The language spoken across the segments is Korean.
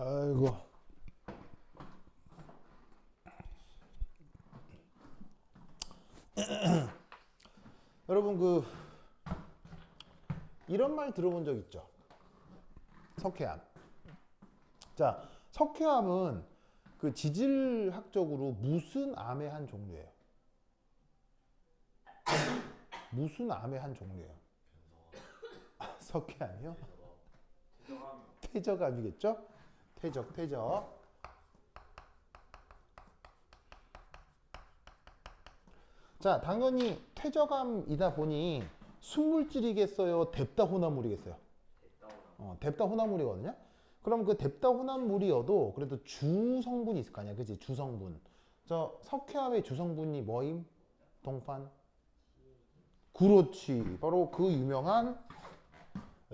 아이고. 여러분 이런 말 들어본 적 있죠? 석회암. 자, 석회암은 지질학적으로 무슨 암의 한 종류예요? 무슨 암의 한 종류예요? 석회암이요? 퇴적암이겠죠? 퇴적. 자, 당연히 퇴적암이다 보니 순물질이겠어요? 뎁다호나물이겠어요? 뎁다호나물이거든요? 그럼 그 뎁다호나물이어도 그래도 주성분이 있을 거 아니야, 그치? 주성분. 저 석회암의 주성분이 뭐임? 동판? 그렇지. 바로 그 유명한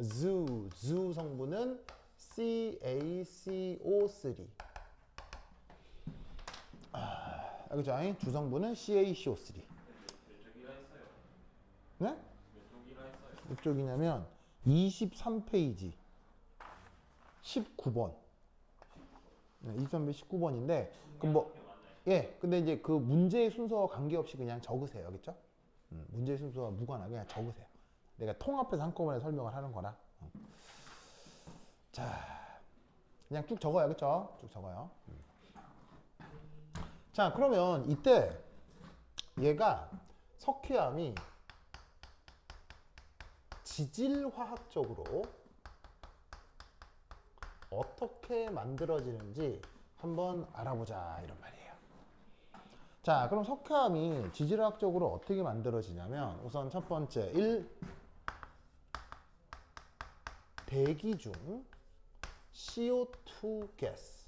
주 성분은 CaCO3. 그죠? 주성분은 CaCO3. 몇 쪽이라 했어요? 네? 몇 쪽이라 했어요? 몇 쪽이냐면 23페이지 19번. 네, 23페이지 19번인데 예, 근데 이제 그 문제의 순서와 관계없이 그냥 적으세요. 알겠죠? 문제의 순서와 무관하게 그냥 적으세요. 내가 통합해서 한꺼번에 설명을 하는 거라. 자, 그냥 쭉 적어요. 알겠죠? 쭉 적어요. 자, 그러면 이때 얘가 석회암이 지질화학적으로 어떻게 만들어지는지 한번 알아보자 이런 말이에요. 자, 그럼 석회암이 지질학적으로 어떻게 만들어지냐면 우선 첫 번째 1. 대기 중 CO2 가스.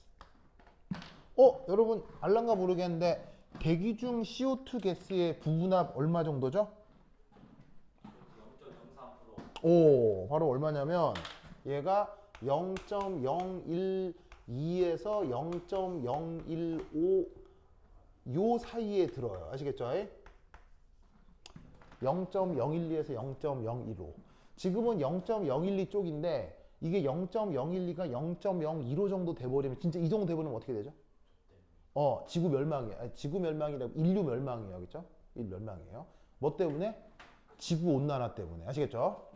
여러분 알란가 모르겠는데 대기 중 CO2 가스의 부분압 얼마 정도죠? 0.03%. 오, 바로 얼마냐면 얘가 0.012에서 0.015 요 사이에 들어요. 아시겠죠? 0.012에서 0.015. 지금은 0.012 쪽인데 이게 0.012가 0.015 정도 돼버리면 진짜 이 정도 돼버리면 어떻게 되죠? 지구 멸망이에요. 아니, 지구 멸망이라고 인류 멸망이에요. 그렇죠? 인류 멸망이에요. 뭐 때문에? 지구 온난화 때문에. 아시겠죠?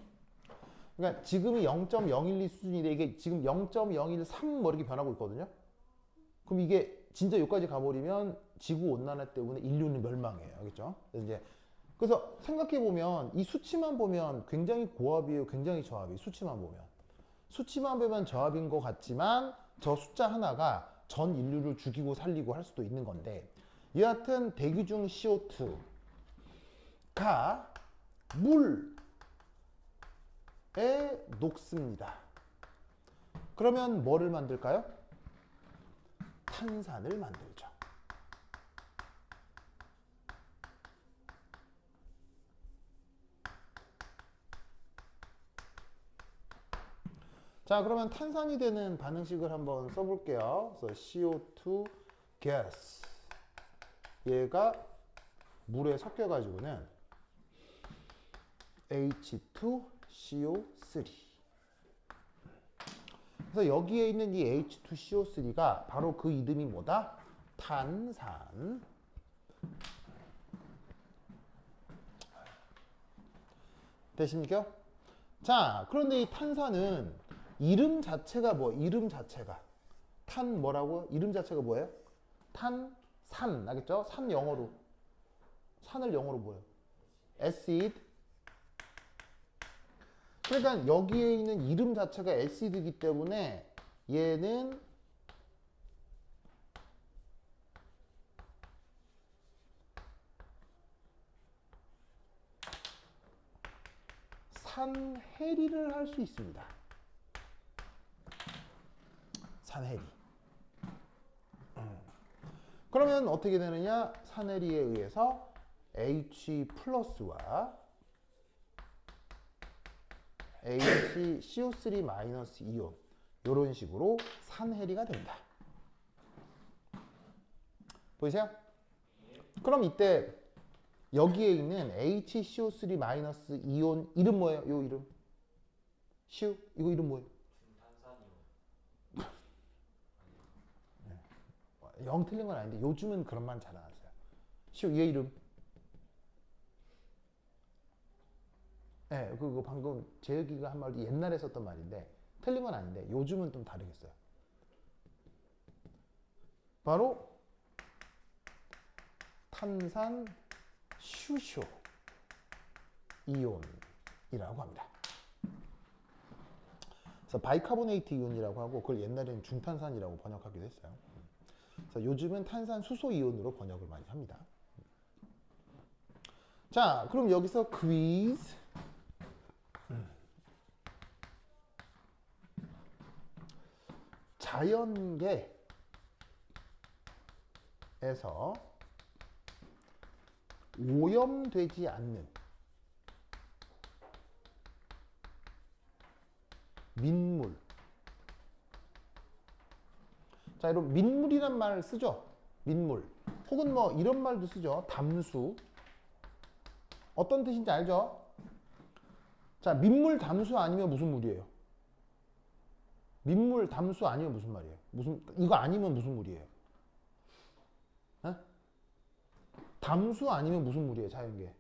그러니까 지금이 0.012 수준인데 이게 지금 0.013 뭐 이렇게 변하고 있거든요. 그럼 이게 진짜 여기까지 가버리면 지구 온난화 때문에 인류는 멸망해요. 알겠죠? 그래서 생각해 보면 이 수치만 보면 굉장히 고압이에요. 굉장히 저압이에요. 수치만 보면 저압인 것 같지만 저 숫자 하나가 전 인류를 죽이고 살리고 할 수도 있는 건데 여하튼 대기 중 CO2가 물에 녹습니다. 그러면 뭐를 만들까요? 탄산을 만들죠. 자, 그러면 탄산이 되는 반응식을 한번 써볼게요. 그래서 CO2 gas. 얘가 물에 섞여가지고는 H2CO3. 그래서 여기에 있는 이 H2CO3가 바로 그 이름이 뭐다? 탄산. 되십니까? 자, 그런데 이 탄산은 이름 자체가 이름 자체가 탄 뭐라고? 이름 자체가 뭐예요? 탄산. 알겠죠? 산을 영어로 뭐예요? acid. 그러니까 여기에 있는 이름 자체가 acid이기 때문에 얘는 산해리를 할 수 있습니다. 산해리. 그러면 어떻게 되느냐? 산해리에 의해서 H 플러스와 HCO3 마이너스 이온 이런 식으로 산해리가 된다. 보이세요? 그럼 이때 여기에 있는 HCO3 마이너스 이온 이름 뭐예요? 요 이름? 이거 이름 뭐예요? 탄산이요. 영 틀린 건 아닌데 요즘은 그런 말 잘 안 하세요. 얘 이름. 예, 그거 방금 재혁이가 한 말도 옛날에 썼던 말인데 틀린 건 아닌데 요즘은 좀 다르겠어요. 바로 탄산 슈쇼 이온이라고 합니다. 그래서 바이카보네이트 이온이라고 하고 그걸 옛날에는 중탄산이라고 번역하기도 했어요. 그래서 요즘은 탄산 수소 이온으로 번역을 많이 합니다. 자, 그럼 여기서 퀴즈. 자연계에서 오염되지 않는 민물. 자, 여러분 민물이란 말 쓰죠? 민물. 혹은 뭐 이런 말도 쓰죠. 담수. 어떤 뜻인지 알죠? 자, 민물 담수 아니면 무슨 물이에요? 민물 담수 아니면 무슨 말이에요? 이거 아니면 무슨 물이에요? 에? 담수 아니면 무슨 물이에요? 자연계.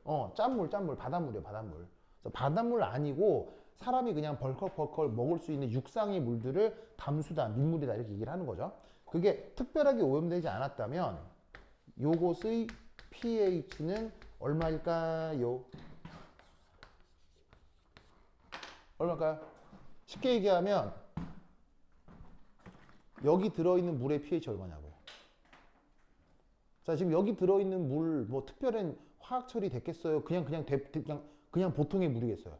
소금물. 짠물, 바닷물이에요, 바닷물. 그래서 바닷물 아니고 사람이 그냥 벌컥벌컥 먹을 수 있는 육상의 물들을 담수다, 민물이다 이렇게 얘기를 하는 거죠. 그게 특별하게 오염되지 않았다면 요것의 pH는 얼마일까요? 얼마일까요? 쉽게 얘기하면 여기 들어있는 물의 pH 얼마냐고요. 자, 지금 여기 들어있는 물 뭐 특별한 화학 처리 됐겠어요? 그냥 보통의 물이겠어요?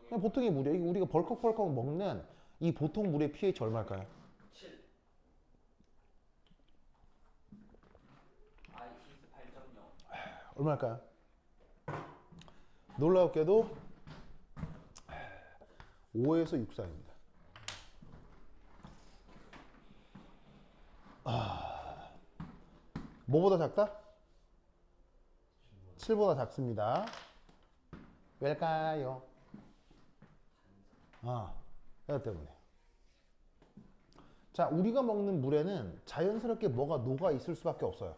그냥 보통의 물이에요. 이거 우리가 벌컥벌컥 먹는 이 보통 물의 pH 얼마일까요? 7. IC 8.0. 얼마일까요? 놀라웠게도 5에서 6 사이입니다. 뭐보다 작다? 7보다 작습니다. 왜일까요? 이것 때문에. 자, 우리가 먹는 물에는 자연스럽게 뭐가 녹아 있을 수밖에 없어요.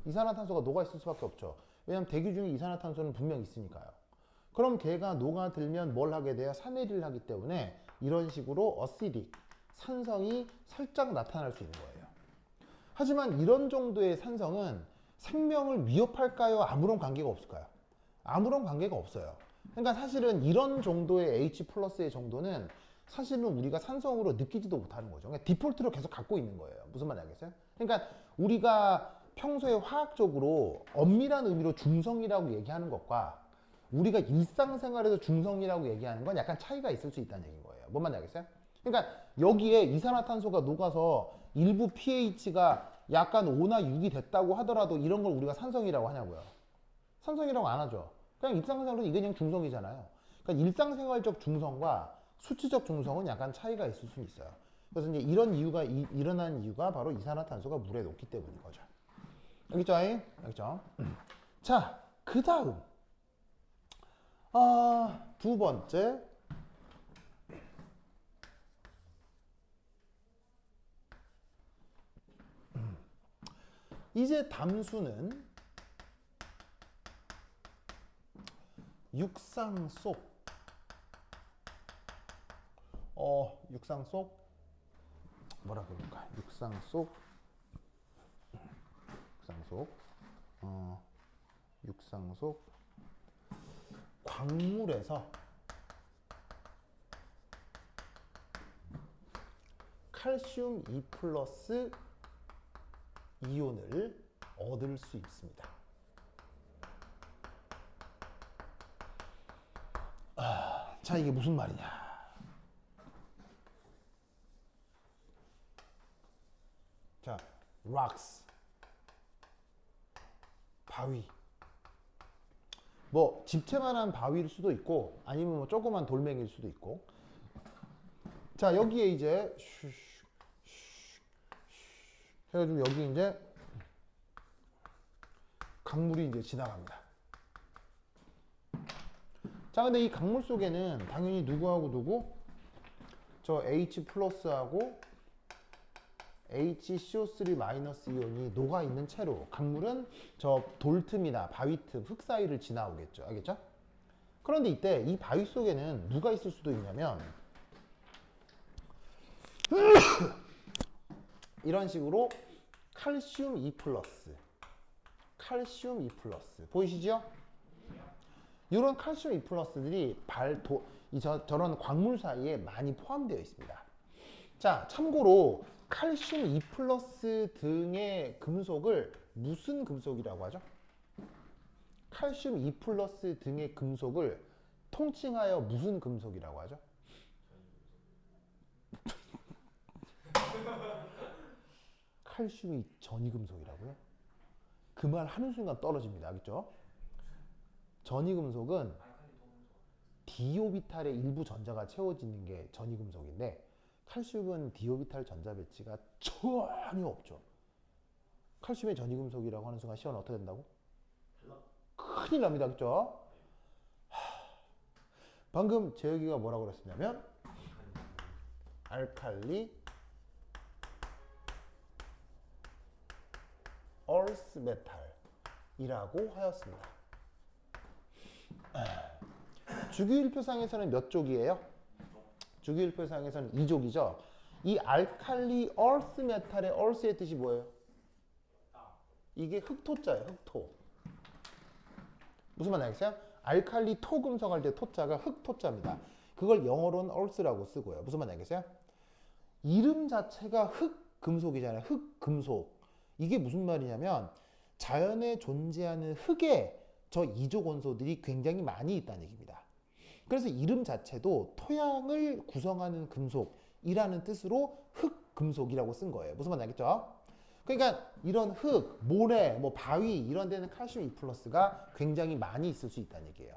이산화탄소가 녹아 있을 수밖에 없죠. 왜냐하면 대기 중에 이산화탄소는 분명 있으니까요. 그럼 걔가 녹아들면 뭘 하게 돼요? 산해리를 하기 때문에 이런 식으로 어시딕, 산성이 살짝 나타날 수 있는 거예요. 하지만 이런 정도의 산성은 생명을 위협할까요? 아무런 관계가 없을까요? 아무런 관계가 없어요. 그러니까 사실은 이런 정도의 H 플러스의 정도는 사실은 우리가 산성으로 느끼지도 못하는 거죠. 그러니까 디폴트로 계속 갖고 있는 거예요. 무슨 말인지 알겠어요? 그러니까 우리가 평소에 화학적으로 엄밀한 의미로 중성이라고 얘기하는 것과 우리가 일상생활에서 중성이라고 얘기하는 건 약간 차이가 있을 수 있다는 얘기인 거예요. 뭔 말인지 알겠어요? 그러니까 여기에 이산화탄소가 녹아서 일부 pH가 약간 5나 6이 됐다고 하더라도 이런 걸 우리가 산성이라고 하냐고요. 산성이라고 안 하죠. 그냥 일상생활로 이게 그냥 중성이잖아요. 그러니까 일상생활적 중성과 수치적 중성은 약간 차이가 있을 수 있어요. 그래서 이제 이런 이유가 일어난 이유가 바로 이산화탄소가 물에 녹기 때문인 거죠. 알겠죠? 알겠죠? 자, 그 다음 두 번째 이제 담수는 육상 속 육상 속 뭐라 그럴까? 육상 속 광물에서 칼슘 2 플러스 이온을 얻을 수 있습니다. 자, 이게 무슨 말이냐? 자, rocks 바위. 뭐 집채만한 바위일 수도 있고 아니면 뭐 조그만 돌멩이일 수도 있고. 자, 여기에 이제 해가지고 여기 이제 강물이 이제 지나갑니다. 자, 근데 이 강물 속에는 당연히 누구하고 누구? 저 H 플러스하고 HCO3- 이온이 녹아있는 채로 강물은 저 돌틈이나 바위틈, 흙 사이를 지나오겠죠. 알겠죠? 그런데 이때 이 바위 속에는 누가 있을 수도 있냐면 이런 식으로 칼슘 2+, 칼슘 2+, 보이시죠? 이런 칼슘 2+들이 저런 광물 사이에 많이 포함되어 있습니다. 자, 참고로 칼슘 2+ 등의 금속을 무슨 금속이라고 하죠? 칼슘 2+ 등의 금속을 통칭하여 무슨 금속이라고 하죠? 칼슘이 전이금속이라고요? 그 말 하는 순간 떨어집니다. 알겠죠? 전이금속은 디오비탈의 일부 전자가 채워지는 게 전이금속인데 칼슘은 디오비탈 전자 배치가 전혀 없죠. 칼슘의 전이금속이라고 하는 순간 시험은 어떻게 된다고? 큰일 납니다. 그죠? 방금 재혁이가 뭐라고 그랬었냐면 알칼리 얼스 메탈이라고 하였습니다. 주기율표상에서는 몇 족이에요? 주기율표상에서는 2족이죠. 이 알칼리 얼스 메탈의 얼스의 뜻이 뭐예요? 이게 흑토자예요. 흑토. 무슨 말 알겠어요? 알칼리 토금속 할 때 토자가 흑토자입니다. 그걸 영어로는 얼스라고 쓰고요. 무슨 말 알겠어요? 이름 자체가 흑금속이잖아요. 흑금속. 이게 무슨 말이냐면 자연에 존재하는 흑에 저 이족 원소들이 굉장히 많이 있다는 얘기입니다. 그래서 이름 자체도 토양을 구성하는 금속이라는 뜻으로 흑금속이라고 쓴 거예요. 무슨 말인지 알겠죠? 그러니까 이런 흙, 모래, 뭐 바위 이런 데는 칼슘 2+가 굉장히 많이 있을 수 있다는 얘기예요.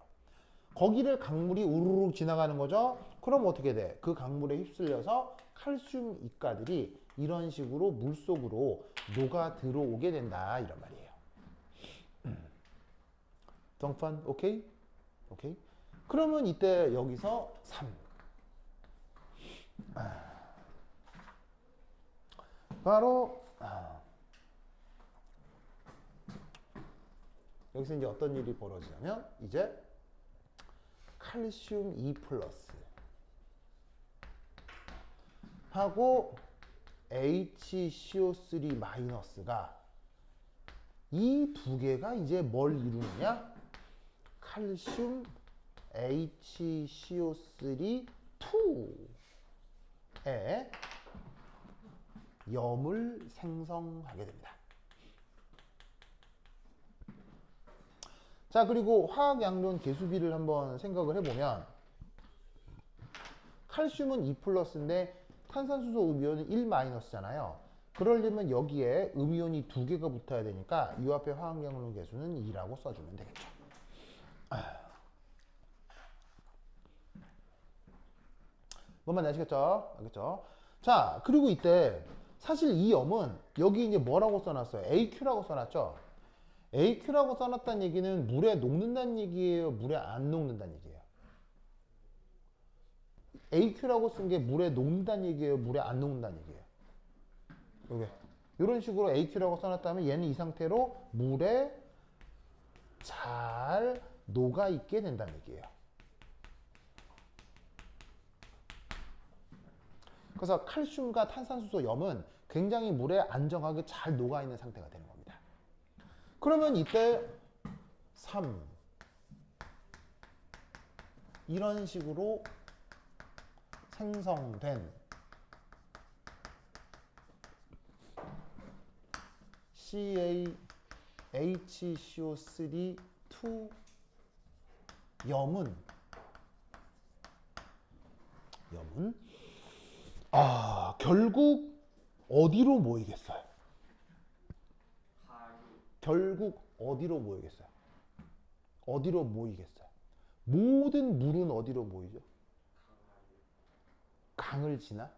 거기를 강물이 우르르 지나가는 거죠. 그럼 어떻게 돼? 그 강물에 휩쓸려서 칼슘 이가들이 이런 식으로 물속으로 녹아 들어오게 된다 이런 말이에요. 정판 오케이? 오케이? 그러면 이때 여기서 3. 바로 여기서 이제 어떤 일이 벌어지냐면 이제 칼슘 2+ 하고 HCO3- 이 두 개가 이제 뭘 이루느냐? 칼슘 HCO3 2에 염을 생성하게 됩니다. 자, 그리고 화학양론 개수비를 한번 생각을 해보면 칼슘은 2+인데 탄산수소 음이온은 1-잖아요. 그러려면 여기에 음이온이 2개가 붙어야 되니까 이 앞에 화학양론 개수는 2라고 써주면 되겠죠. 뭔 말인지 아시겠죠? 알겠죠? 자, 그리고 이때 사실 이 염은 여기 이제 뭐라고 써놨어요? AQ라고 써놨죠? AQ라고 써놨다는 얘기는 물에 녹는다는 얘기예요? 물에 안 녹는다는 얘기예요? AQ라고 쓴 게 물에 녹는다는 얘기예요? 물에 안 녹는다는 얘기예요? 요게. 이런 식으로 AQ라고 써놨다면 얘는 이 상태로 물에 잘 녹아있게 된다는 얘기예요. 그래서 칼슘과 탄산수소 염은 굉장히 물에 안정하게 잘 녹아있는 상태가 되는 겁니다. 그러면 이때 3 이런 식으로 생성된 HCO3 2 염은 결국 어디로 모이겠어요? 결국 어디로 모이겠어요? 어디로 모이겠어요? 모든 물은 어디로 모이죠? 강을 지나?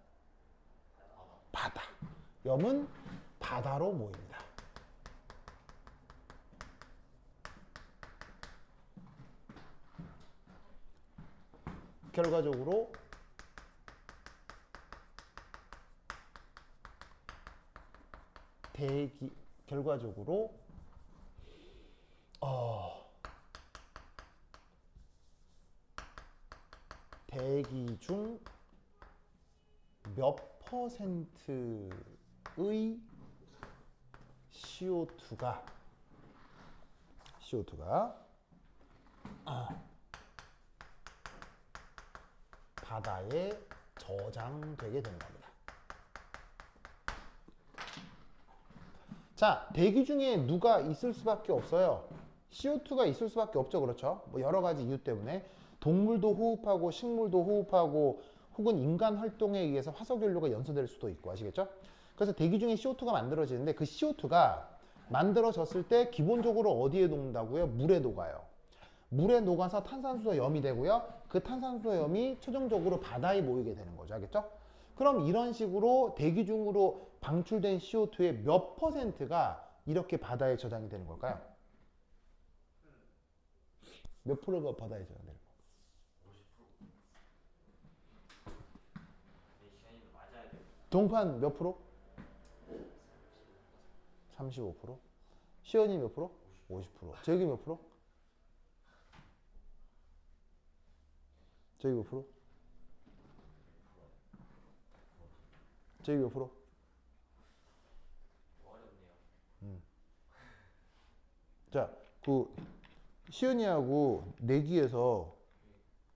바다. 염은 바다로 모입니다. 결과적으로 결과적으로 대기 중 몇 퍼센트의 CO2가 바다에 저장되게 되는 겁니다. 자, 대기 중에 누가 있을 수밖에 없어요? CO2가 있을 수밖에 없죠. 그렇죠? 뭐 여러 가지 이유 때문에 동물도 호흡하고 식물도 호흡하고 혹은 인간 활동에 의해서 화석연료가 연소될 수도 있고 아시겠죠? 그래서 대기 중에 CO2가 만들어지는데 그 CO2가 만들어졌을 때 기본적으로 어디에 녹는다고요? 물에 녹아요. 물에 녹아서 탄산수소염이 되고요. 그 탄산수소염이 최종적으로 바다에 모이게 되는 거죠. 알겠죠? 그럼 이런 식으로 대기 중으로 방출된 CO2의 몇 퍼센트가 이렇게 바다에 저장이 되는 걸까요? 몇 프로가 바다에 저장되는 걸까요? 50%. 맞아야 돼. 동판 몇 프로? 35%? 시연이 몇 프로? 50%. 재욱이 몇 프로? 재욱이 몇 프로? 재욱이 몇 프로? 어렵네요. 자, 그 시연이하고 내기에서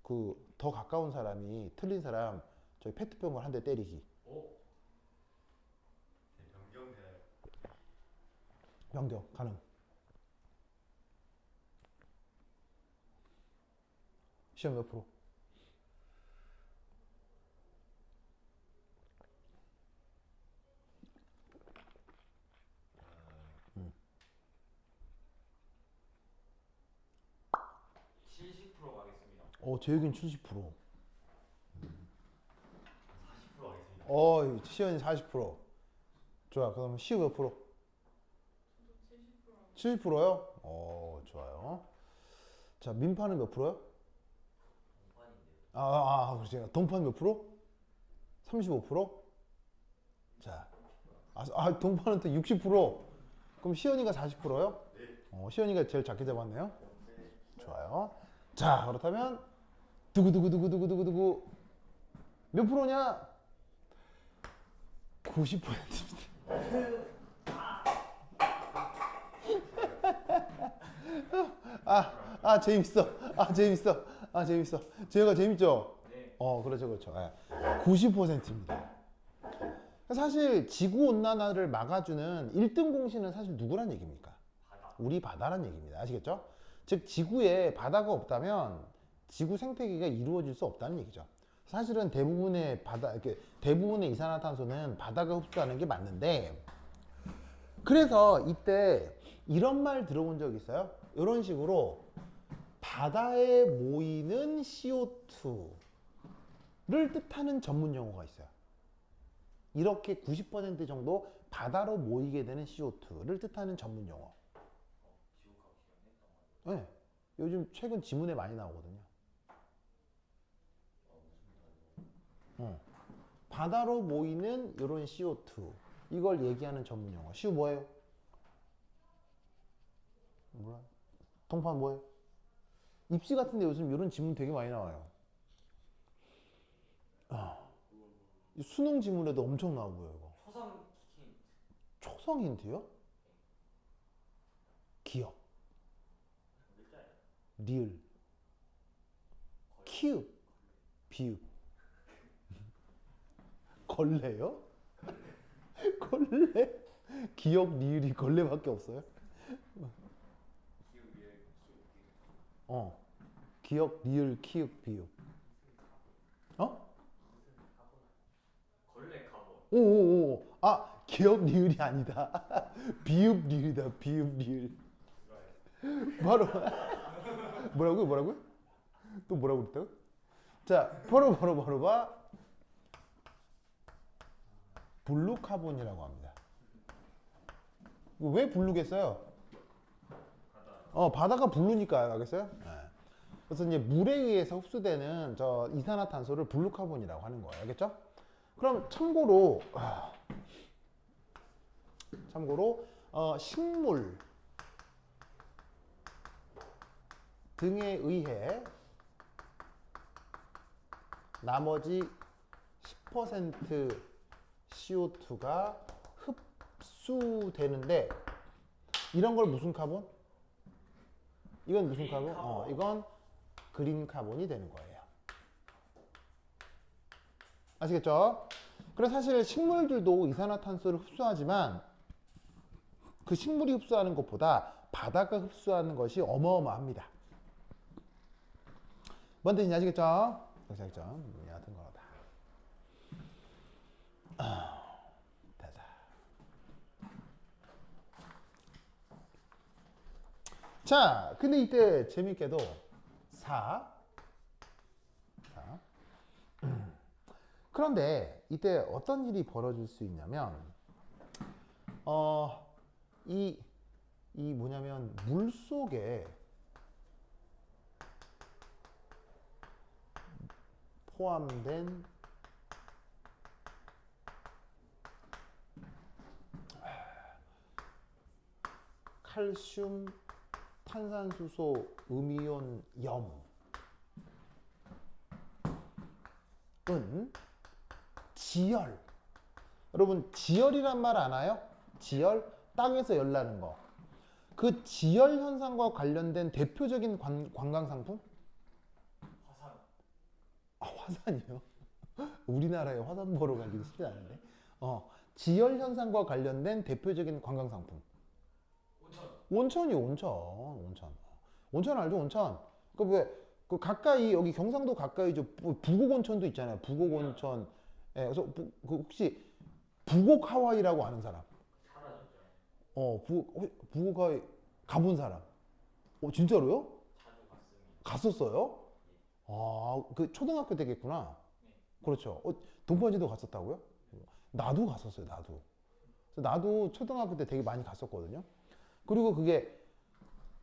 그 더 가까운 사람이 틀린 사람 저희 페트병을 한 대 때리기. 오. 변경 되나요? 변경 가능. 시연 몇 프로? 음. 70% 가겠습니다. 재욱이는 70%. 40% 하겠습니다. 시연이 40%. 좋아. 그럼 시우 몇 프로? 70%요? 좋아요. 자, 민파는 몇 프로요? 공판인데요. 그렇지. 동판 몇 프로? 35%? 자, 동판은 또 60%. 그럼 시연이가 40%요? 네. 시연이가 제일 작게 잡았네요. 좋아요. 자, 그렇다면 두구두구두구두구두구두구 몇 프로냐? 90%입니다. 재밌어. 제가 재밌죠? 네. 그렇죠. 90%입니다. 사실 지구온난화를 막아주는 1등 공신은 사실 누구란 얘기입니까? 바다. 우리 바다란 얘기입니다. 아시겠죠? 즉 지구에 바다가 없다면 지구 생태계가 이루어질 수 없다는 얘기죠. 사실은 대부분의 대부분의 이산화탄소는 바다가 흡수하는 게 맞는데, 그래서 이때 이런 말 들어본 적 있어요? 이런 식으로 바다에 모이는 CO2를 뜻하는 전문 용어가 있어요. 이렇게 90% 정도 바다로 모이게 되는 CO2를 뜻하는 전문 용어. 지옥하고 시간 했던 거. 네. 요즘 최근 지문에 많이 나오거든요. 바다로 모이는 이런 CO2 이걸 얘기하는 전문 용어. 시우 뭐예요? 몰라. 동판 뭐예요? 입시 같은데 요즘 이런 지문 되게 많이 나와요. 수능 지문에도 엄청 나오고요. 이거. 초성 힌트. 초성 힌트요? 기억, 글자예요. 리을, 키읔, 비읍. 걸레요? 걸레? 기억, 리을이 걸레밖에 없어요? 기억 리을 키우기. 기억, 리을, 키읔, 비읍. 걸레 카본. 오오오. 기억, 리을이 아니다. 비읍, 리을이다. 비읍, 리을. 바로 뭐라고요? 또 뭐라고 그랬다고? 자, 바로 봐. 블루카본이라고 합니다. 왜 블루겠어요? 바다가 블루니까요. 알겠어요? 네. 그래서 이제 물에 의해서 흡수되는 저 이산화탄소를 블루카본이라고 하는 거예요. 알겠죠? 그럼 참고로 참고로 식물 등에 의해 나머지 10% CO2가 흡수되는데 이런 걸 무슨 카본? 이건 무슨 카본? 이건 그린 카본이 되는 거예요. 아시겠죠? 그래서 사실 식물들도 이산화탄소를 흡수하지만 그 식물이 흡수하는 것보다 바다가 흡수하는 것이 어마어마합니다. 뭔 뜻인지 아시겠죠? 아시겠죠? 얕은 거다. 되자. 자, 근데 이때 재밌게도 4. 그런데 이때 어떤 일이 벌어질 수 있냐면, 이 뭐냐면 물 속에 포함된 칼슘, 탄산수소, 음이온, 염은 지열. 여러분 지열이란 말 아나요? 지열? 땅에서 열 나는 거. 그 지열 현상과 관련된 대표적인 관광 상품? 화산. 화산이요? 우리나라에 화산 보러 가기도 쉽지 않은데. 지열 현상과 관련된 대표적인 관광 상품. 온천이요, 온천. 온천 알죠, 온천? 그 가까이, 여기 경상도 가까이 부곡 온천도 있잖아요. 부곡 온천. 예, 그래서 그 혹시 부곡 하와이라고 아는 사람? 사라졌죠. 부곡 하와이 가본 사람? 진짜로요? 자주 갔습니다. 갔었어요? 아, 그 초등학교 때겠구나. 네. 그렇죠. 동반이도 갔었다고요? 나도 갔었어요, 나도. 그래서 나도 초등학교 때 되게 많이 갔었거든요. 그리고 그게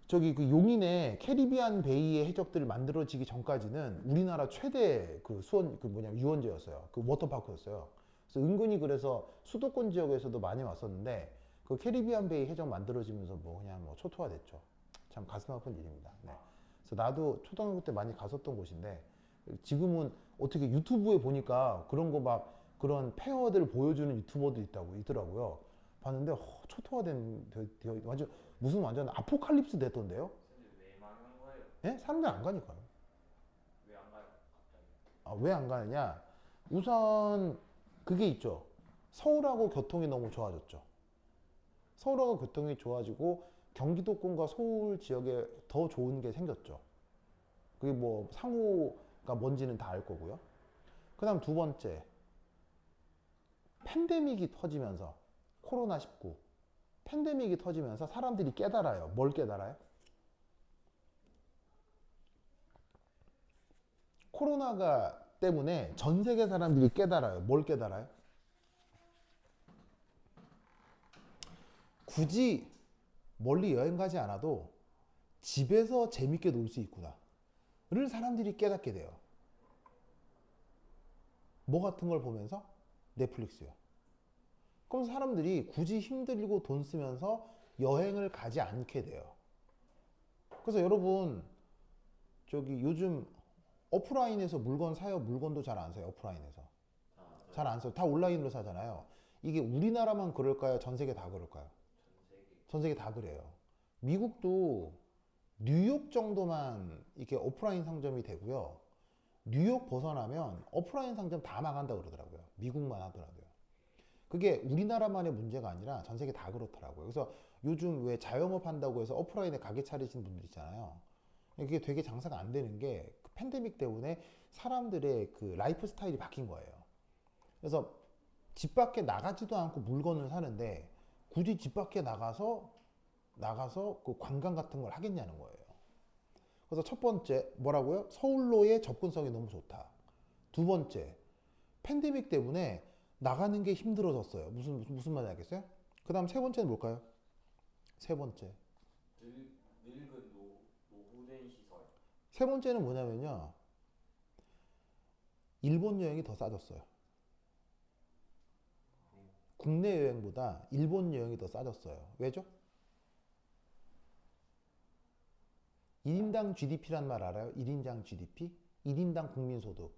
저기 그 용인의 캐리비안 베이의 해적들이 만들어지기 전까지는 우리나라 최대 그 유원지였어요. 그 워터파크였어요. 그래서 은근히 그래서 수도권 지역에서도 많이 왔었는데 그 캐리비안 베이 해적 만들어지면서 뭐 그냥 뭐 초토화됐죠. 참 가슴 아픈 일입니다. 네. 그래서 나도 초등학교 때 많이 갔었던 곳인데 지금은 어떻게 유튜브에 보니까 그런 거 막 그런 페어들 보여주는 유튜버도 있더라고요. 봤는데 완전 무슨 완전 아포칼립스 됐던데요? 근데 왜 망한 거예요? 예? 사람들 안 가니까요. 왜 안 가요? 갑자기. 왜 안 가느냐? 우선 그게 있죠. 서울하고 교통이 너무 좋아졌죠. 서울하고 교통이 좋아지고 경기도권과 서울 지역에 더 좋은 게 생겼죠. 그게 뭐 상호가 뭔지는 다 알 거고요. 그 다음 두 번째, 팬데믹이 터지면서 코로나19 팬데믹이 터지면서 사람들이 깨달아요. 뭘 깨달아요? 코로나가 때문에 전 세계 사람들이 깨달아요. 뭘 깨달아요? 굳이 멀리 여행 가지 않아도 집에서 재밌게 놀 수 있구나를 사람들이 깨닫게 돼요. 뭐 같은 걸 보면서? 넷플릭스요. 그럼 사람들이 굳이 힘들고 돈 쓰면서 여행을 가지 않게 돼요. 그래서 여러분 저기 요즘 오프라인에서 물건 사요? 물건도 잘 안 사요? 오프라인에서 잘 안 사요. 다 온라인으로 사잖아요. 이게 우리나라만 그럴까요? 전 세계 다 그럴까요? 전 세계 다 그래요. 미국도 뉴욕 정도만 이렇게 오프라인 상점이 되고요. 뉴욕 벗어나면 오프라인 상점 다 망한다 그러더라고요. 미국만 하더라도요. 그게 우리나라만의 문제가 아니라 전 세계 다 그렇더라고요. 그래서 요즘 왜 자영업 한다고 해서 오프라인에 가게 차리신 분들 있잖아요. 그게 되게 장사가 안 되는 게 그 팬데믹 때문에 사람들의 그 라이프 스타일이 바뀐 거예요. 그래서 집 밖에 나가지도 않고 물건을 사는데 굳이 집 밖에 나가서 그 관광 같은 걸 하겠냐는 거예요. 그래서 첫 번째 뭐라고요? 서울로의 접근성이 너무 좋다. 두 번째 팬데믹 때문에 나가는 게 힘들어졌어요. 무슨 말인지 알겠어요? 그 다음 세 번째는 뭘까요? 세 번째. 늙은 노후된 시설. 세 번째는 뭐냐면요. 일본 여행이 더 싸졌어요. 국내 여행보다 일본 여행이 더 싸졌어요. 왜죠? 1인당 GDP란 말 알아요? 1인당 GDP? 1인당 국민소득.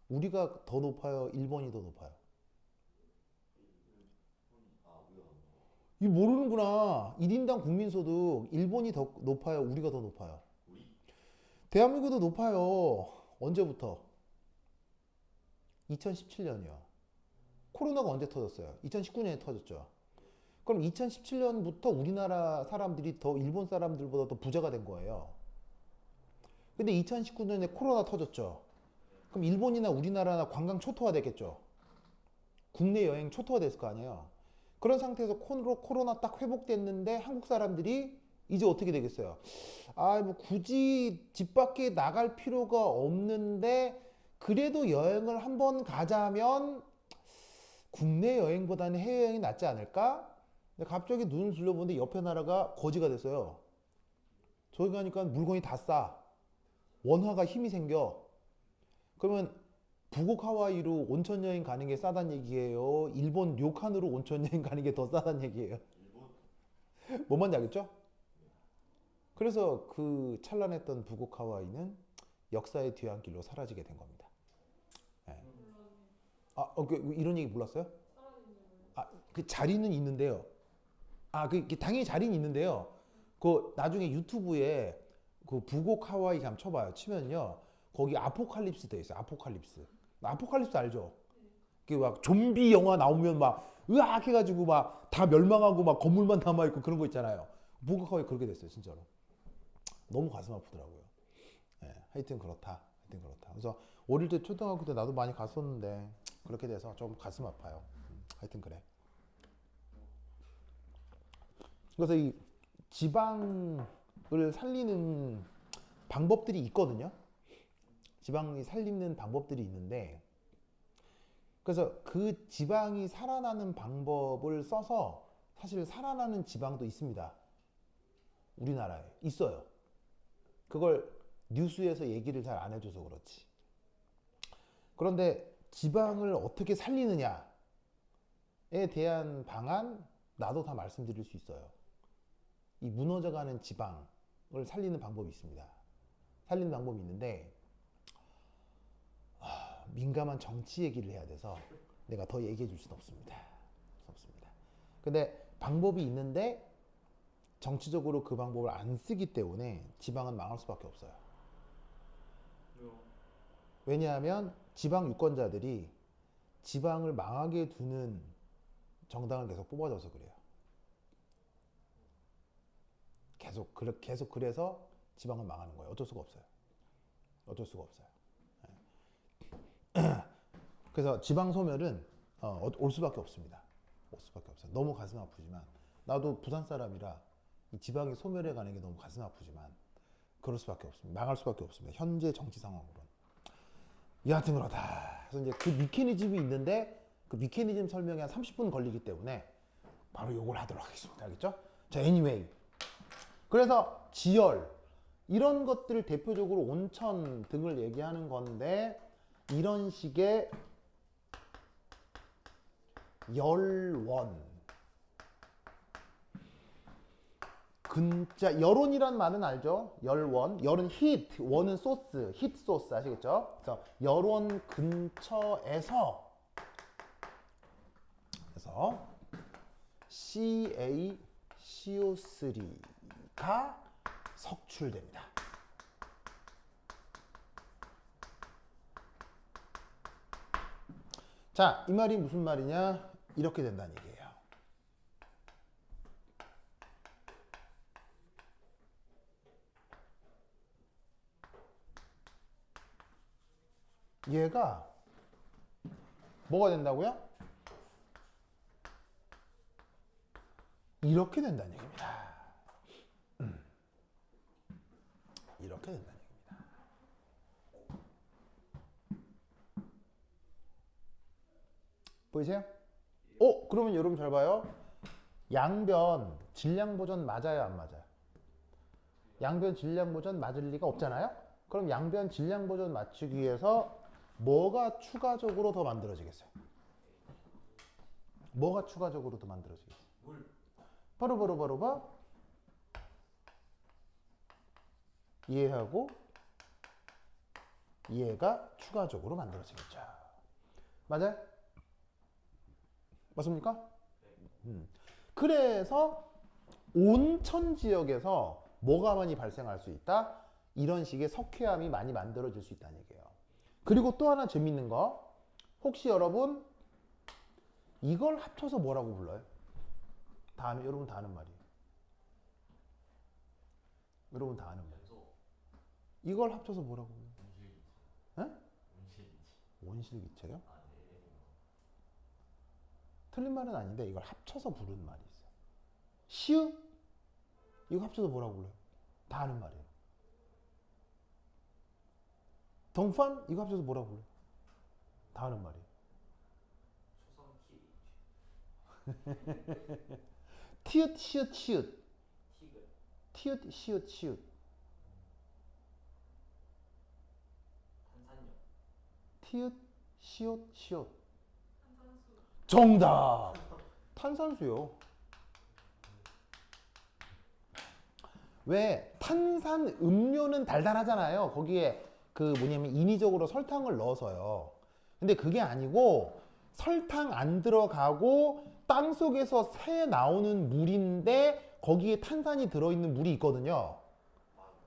우리가 더 높아요? 일본이 더 높아요? 이 모르는구나. 1인당 국민소득 일본이 더 높아요? 우리가 더 높아요? 대한민국도 높아요. 언제부터? 2017년이요. 코로나가 언제 터졌어요? 2019년에 터졌죠. 그럼 2017년부터 우리나라 사람들이 더 일본 사람들보다 더 부자가 된 거예요. 근데 2019년에 코로나 터졌죠. 그럼 일본이나 우리나라나 관광 초토화 됐겠죠. 국내 여행 초토화 됐을 거 아니에요. 그런 상태에서 코로나 딱 회복됐는데 한국 사람들이 이제 어떻게 되겠어요? 아, 뭐 굳이 집 밖에 나갈 필요가 없는데 그래도 여행을 한번 가자면 국내 여행보다는 해외여행이 낫지 않을까? 근데 갑자기 눈을 둘러보는데 옆에 나라가 거지가 됐어요. 저기 가니까 물건이 다 싸. 원화가 힘이 생겨. 그러면 북옥 하와이로 온천 여행 가는 게 싸단 얘기예요? 일본 료칸으로 온천 여행 가는 게 더 싸단 얘기예요? 뭔 말인지 알겠죠? 그래서 그 찬란했던 북옥 하와이는 역사의 뒤안길로 사라지게 된 겁니다. 네. 이런 얘기 몰랐어요? 그 자리는 있는데요. 당연히 자리는 있는데요. 그 나중에 유튜브에 그 북옥 하와이 한번 쳐봐요. 치면요. 거기 아포칼립스 돼 있어요. 아포칼립스. 아포칼립스 알죠? 그 막 좀비 영화 나오면 막 으악 해가지고 막 다 멸망하고 막 건물만 남아있고 그런 거 있잖아요. 북옥 하와이 그렇게 됐어요. 진짜로. 너무 가슴 아프더라고요. 네, 하여튼 그렇다. 그래서 어릴 때 초등학교 때 나도 많이 갔었는데 그렇게 돼서 좀 가슴 아파요. 하여튼 그래. 그래서 이 지방을 살리는 방법들이 있거든요. 지방이 살리는 방법들이 있는데 그래서 그 지방이 살아나는 방법을 써서 사실 살아나는 지방도 있습니다. 우리나라에 있어요. 그걸 뉴스에서 얘기를 잘 안 해줘서 그렇지. 그런데 지방을 어떻게 살리느냐에 대한 방안 나도 다 말씀드릴 수 있어요. 이 무너져가는 지방을 살리는 방법이 있습니다. 살리는 방법이 있는데 민감한 정치 얘기를 해야 돼서 내가 더 얘기해 줄 수는 없습니다. 근데 방법이 있는데 정치적으로 그 방법을 안 쓰기 때문에 지방은 망할 수밖에 없어요. 왜냐하면 지방 유권자들이 지방을 망하게 두는 정당을 계속 뽑아줘서 그래요. 계속 그래서 지방은 망하는 거예요. 어쩔 수가 없어요. 그래서 지방 소멸은 올 수밖에 없습니다. 너무 가슴 아프지만 나도 부산 사람이라 이 지방이 소멸해 가는 게 너무 가슴 아프지만 그럴 수밖에 없습니다. 망할 수밖에 없습니다. 현재 정치 상황으로는. 여하튼 그렇다. 그래서 이제 그 메커니즘이 있는데 그 메커니즘 설명이 한 30분 걸리기 때문에 바로 요걸 하도록 하겠습니다. 알겠죠? 자, anyway. 그래서 지열 이런 것들을 대표적으로 온천 등을 얘기하는 건데 이런 식의 열원 근자 열원이란 말은 알죠? 열원 열은 히트 원은 소스 히트 소스 아시겠죠? 그래서 열원 근처에서 그래서 CaCO3가 석출됩니다. 자, 이 말이 무슨 말이냐? 이렇게 된다는 얘기예요. 얘가 뭐가 된다고요? 이렇게 된다는 얘기입니다. 이렇게 된다는 얘기입니다. 보이세요? 그러면 여러분 잘 봐요. 양변 질량 보전 맞아요, 안 맞아요? 양변 질량 보전 맞을 리가 없잖아요? 그럼 양변 질량 보전 맞추기 위해서 뭐가 추가적으로 더 만들어지겠어요? 뭐가 추가적으로 더 만들어지겠어? 물. 바로 얘하고 얘가 추가적으로 만들어지겠죠. 맞아요? 맞습니까? 그래서 온천 지역에서 뭐가 많이 발생할 수 있다? 이런 식의 석회암이 많이 만들어질 수 있다는 얘기예요. 그리고 또 하나 재밌는 거, 혹시 여러분 이걸 합쳐서 뭐라고 불러요? 여러분 다 아는 말이에요. 여러분 다 아는 말. 연소. 이걸 합쳐서 뭐라고 불러요? 온실기체. 에? 온실기체. 온실기체요? 아, 네. 틀린 말은 아닌데 이걸 합쳐서 부르는 말이 있어요. 시읒? 이거 합쳐서 뭐라고 불러요? 다 아는 말이에요. 덩판? 이거 합쳐서 뭐라고 불러요? 다 아는 말이에요. 초성키. 티읕, 시읒, 치읒. 티그. 티읕, 시읒, 치읒. 탄산염. 티읕, 시읒, 시읒. 정답! 탄산수요. 왜 탄산 음료는 달달하잖아요. 거기에 인위적으로 설탕을 넣어서요. 근데 그게 아니고 설탕 안 들어가고 땅 속에서 새 나오는 물인데 거기에 탄산이 들어있는 물이 있거든요.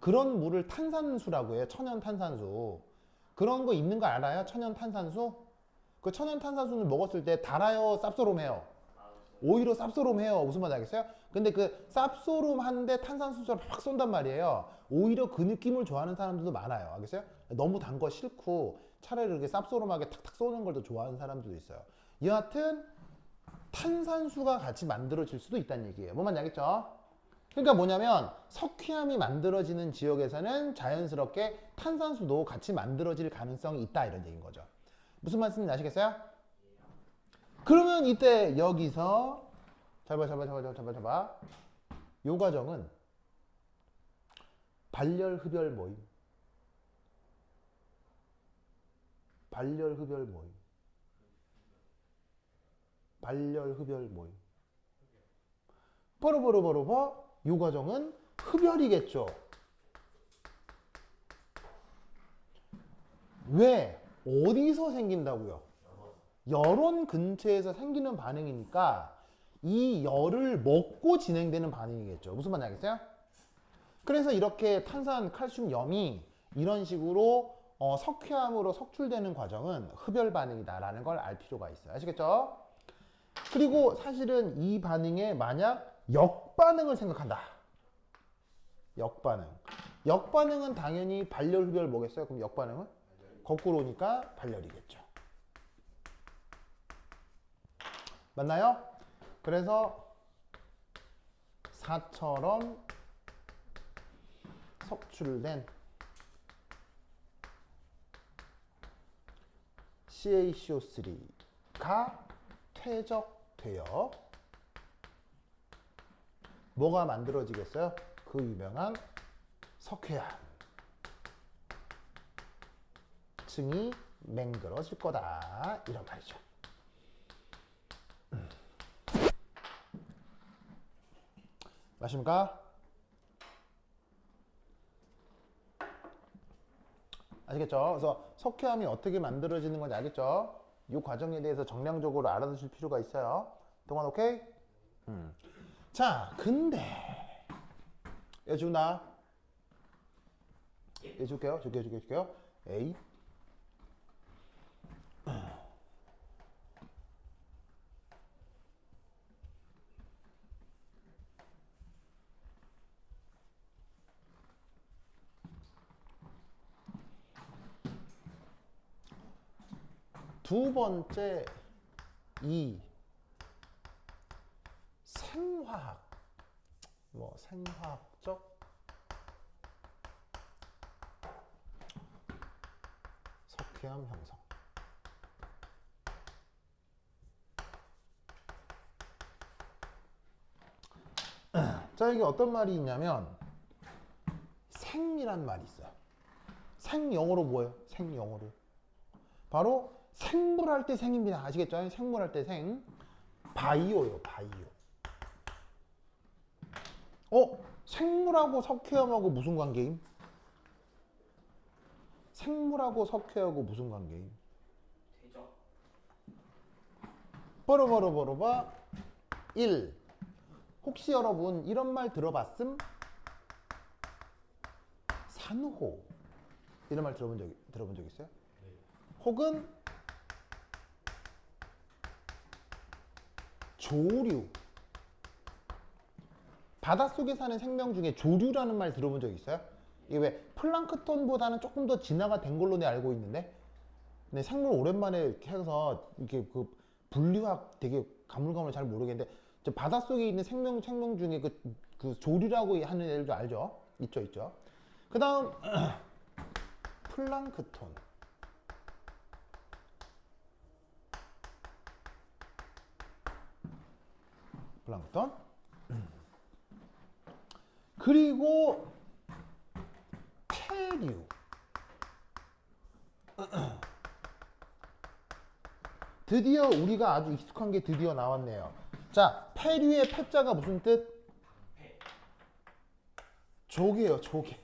그런 물을 탄산수라고 해요. 천연 탄산수. 그런 거 있는 거 알아요? 천연 탄산수? 그 천연 탄산수는 먹었을 때 달아요, 쌉소름해요? 오히려 쌉소름해요. 무슨 말인지 알겠어요? 근데 그 쌉소름한데 탄산수를 확 쏜단 말이에요. 오히려 그 느낌을 좋아하는 사람들도 많아요. 알겠어요? 너무 단 거 싫고 차라리 이렇게 쌉소름하게 탁탁 쏘는 걸 더 좋아하는 사람들도 있어요. 여하튼 탄산수가 같이 만들어질 수도 있다는 얘기예요. 뭔 말인지 알겠죠? 그러니까 뭐냐면 석회암이 만들어지는 지역에서는 자연스럽게 탄산수도 같이 만들어질 가능성이 있다 이런 얘기인 거죠. 무슨 말씀인지 아시겠어요? 그러면 이때 여기서 잡아. 요 과정은 발열흡열 모임. 발열흡열 모임. 바로 요 과정은 흡열이겠죠. 왜? 어디서 생긴다고요? 열원 근처에서 생기는 반응이니까 이 열을 먹고 진행되는 반응이겠죠. 무슨 말인지 알겠어요? 그래서 이렇게 탄산, 칼슘, 염이 이런 식으로 석회암으로 석출되는 과정은 흡열 반응이다라는 걸 알 필요가 있어요. 아시겠죠? 그리고 사실은 이 반응에 만약 역반응을 생각한다. 역반응은 당연히 발열, 흡열 뭐겠어요? 그럼 역반응은? 거꾸로 오니까 발열이겠죠. 맞나요? 그래서 사처럼 석출된 CaCO3가 퇴적되어 뭐가 만들어지겠어요? 그 유명한 석회암 층이 맹글어질 거다 이런 말이죠. 맞습니까? 아시겠죠? 그래서 석회암이 어떻게 만들어지는 건지 알겠죠? 이 과정에 대해서 정량적으로 알아두실 필요가 있어요. 동안 오케이? 자, 근데 줄게요. 에이. 두 번째 이 생화학적 석회암 형성. 자, 여기 어떤 말이 있냐면 생이란 말이 있어요. 생 영어로 뭐예요? 생 영어로 바로 생물할 때 생입니다. 아시겠죠? 생물할 때 생. 바이오요, 바이오. 생물하고 석회암하고 무슨 관계임? 생물하고 석회하고 무슨 관계임? 대적. 버러버러버러봐 1. 혹시 여러분 이런 말 들어봤음? 산호. 이런 말 들어본 적 있어요? 네. 혹은 조류. 바닷속에 사는 생명 중에 조류라는 말 들어본 적 있어요? 이게 왜 플랑크톤보다는 조금 더 진화가 된 걸로 내 알고 있는데, 근데 생물 오랜만에 해서 이렇게 그 분류학 되게 가물가물 잘 모르겠는데, 저 바닷속에 있는 생명 중에 그 조류라고 하는 애들도 알죠? 있죠. 그 다음 플랑크톤. 그리고 폐류. 드디어 우리가 아주 익숙한 게 드디어 나왔네요. 자, 폐류의 폐자가 무슨 뜻? 폐. 조개요, 조개.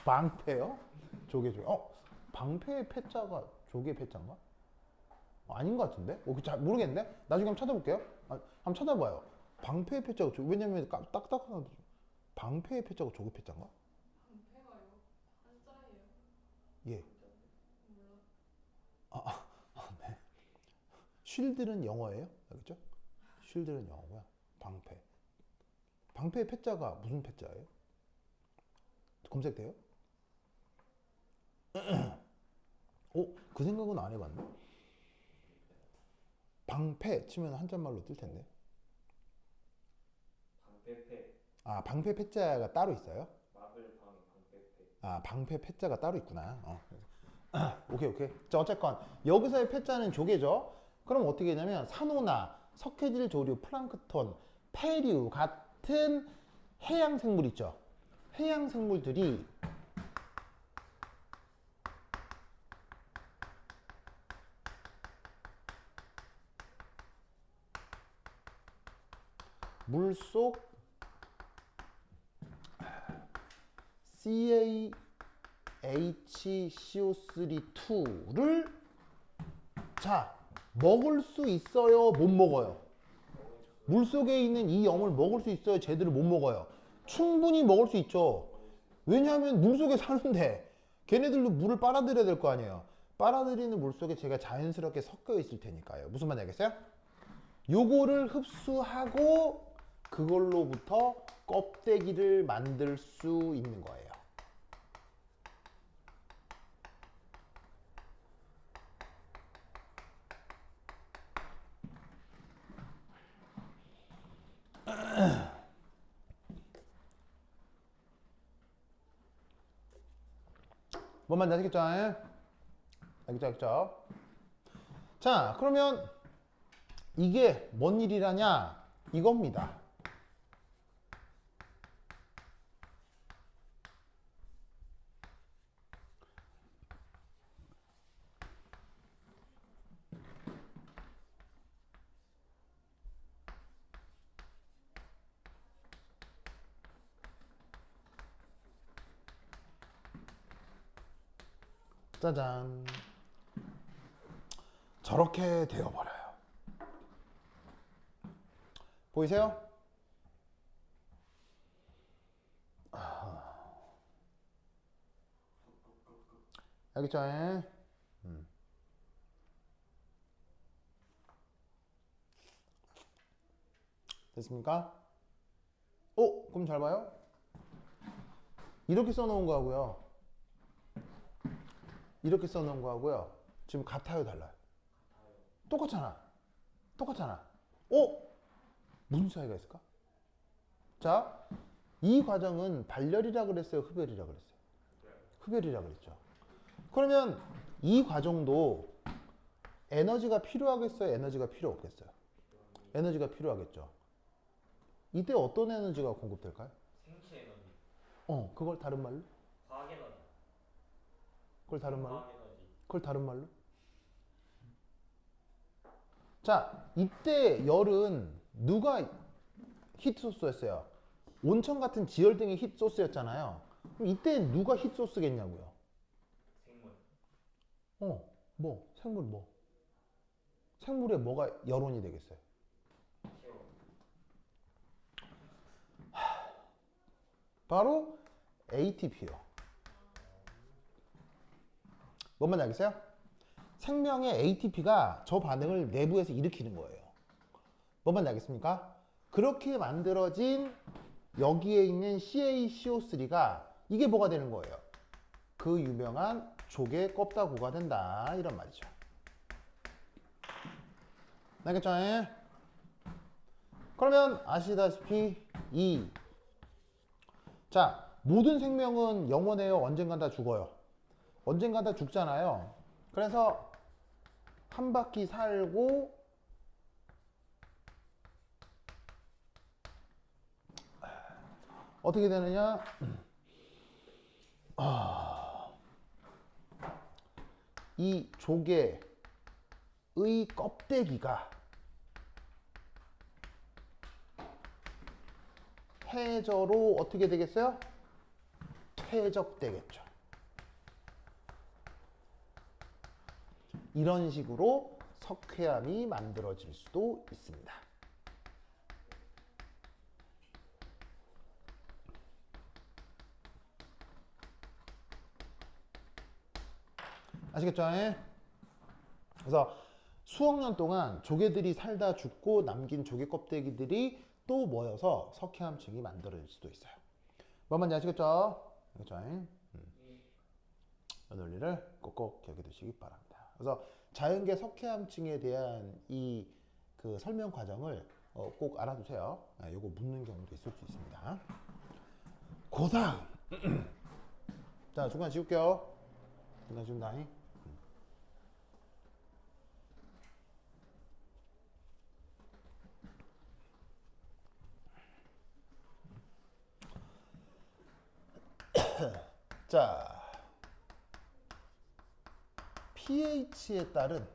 방패요? 조개. 방패의 폐자가 조개 폐자인가? 아닌 것 같은데? 잘 모르겠는데? 나중에 한번 찾아볼게요. 한번 찾아봐요. 방패의 폐자가 조개. 왜냐면 딱딱한 방패의 폐자가 조개 폐자인가? 방패가요? 한자예요? 예. 몰라. 네. 쉴드는 영어예요? 알겠죠? 쉴드는 영어고요. 방패. 방패의 패자가 무슨 패자예요? 검색돼요? 그 생각은 안 해봤네. 방패 치면 한자말로 뜰 텐데. 방패패. 아, 방패 패자가 따로 있어요? 막을 방 방패패. 아, 방패 패자가 따로 있구나. 오케이. 자, 어쨌건 여기서의 패자는 조개죠. 그럼 어떻게 되냐면 산호나 석회질 조류, 플랑크톤, 폐류 같은 해양 생물 있죠. 해양 생물들이 물속 CaHCO3,2를 자, 먹을 수 있어요? 못 먹어요? 물속에 있는 이 염을 먹을 수 있어요? 쟤들을 못 먹어요? 충분히 먹을 수 있죠. 왜냐하면 물속에 사는데 걔네들도 물을 빨아들여야 될 거 아니에요. 빨아들이는 물속에 제가 자연스럽게 섞여 있을 테니까요. 무슨 말인지 알겠어요? 요거를 흡수하고 그걸로부터 껍데기를 만들 수 있는 거예요. 뭔 말인지 알겠죠? 알겠죠? 자, 그러면 이게 뭔 일이라냐? 이겁니다. 짜잔. 저렇게 되어버려요. 보이세요? 알겠죠? 됐습니까? 그럼 잘 봐요. 이렇게 써놓은 거하고요. 이렇게 써놓은 거하고요. 지금 같아요, 달라요? 똑같잖아. 무슨 차이가 있을까? 자, 이 과정은 발열이라 그랬어요? 흡열이라 그랬어요? 흡열이라 그랬죠. 그러면 이 과정도 에너지가 필요하겠어요? 에너지가 필요 없겠어요? 에너지가 필요하겠죠. 이때 어떤 에너지가 공급될까요? 생체 에너지. 그걸 다른 말로? 과학 에너지. 그걸 다른 말로? 과학 에너지. 그걸 다른 말로? 자, 이때 열은 누가 히트소스였어요? 온천 같은 지열등이 히트소스였잖아요. 그럼 이때 누가 히트소스겠냐고요? 생물. 생물 뭐? 생물에 뭐가 열온이 되겠어요? 시오. 바로 ATP요. 뭔 말인지 알겠어요? 생명의 ATP가 저 반응을 내부에서 일으키는 거예요. 뭔 말인지 알겠습니까? 그렇게 만들어진 여기에 있는 CaCO3가 이게 뭐가 되는 거예요? 그 유명한 조개 껍다구가 된다 이런 말이죠. 알겠죠? 그러면 아시다시피 자, 모든 생명은 영원해요? 언젠간 다 죽어요? 언젠간 다 죽잖아요. 그래서 한 바퀴 살고 어떻게 되느냐? 이 조개의 껍데기가 해저로 어떻게 되겠어요? 퇴적되겠죠. 이런 식으로 석회암이 만들어질 수도 있습니다. 아시겠죠? 그래서 수억 년 동안 조개들이 살다 죽고 남긴 조개 껍데기들이 또 모여서 석회암층이 만들어질 수도 있어요. 뭔 말인지 아시겠죠? 알겠죠? 이 논리를 꼭꼭 기억해 두시기 바랍니다. 그래서 자연계 석회암층에 대한 이 그 설명 과정을 꼭 알아두세요. 요거 묻는 경우도 있을 수 있습니다. 고다음 자, 중간 지울게요. 중간 지운다. 자, pH에 따른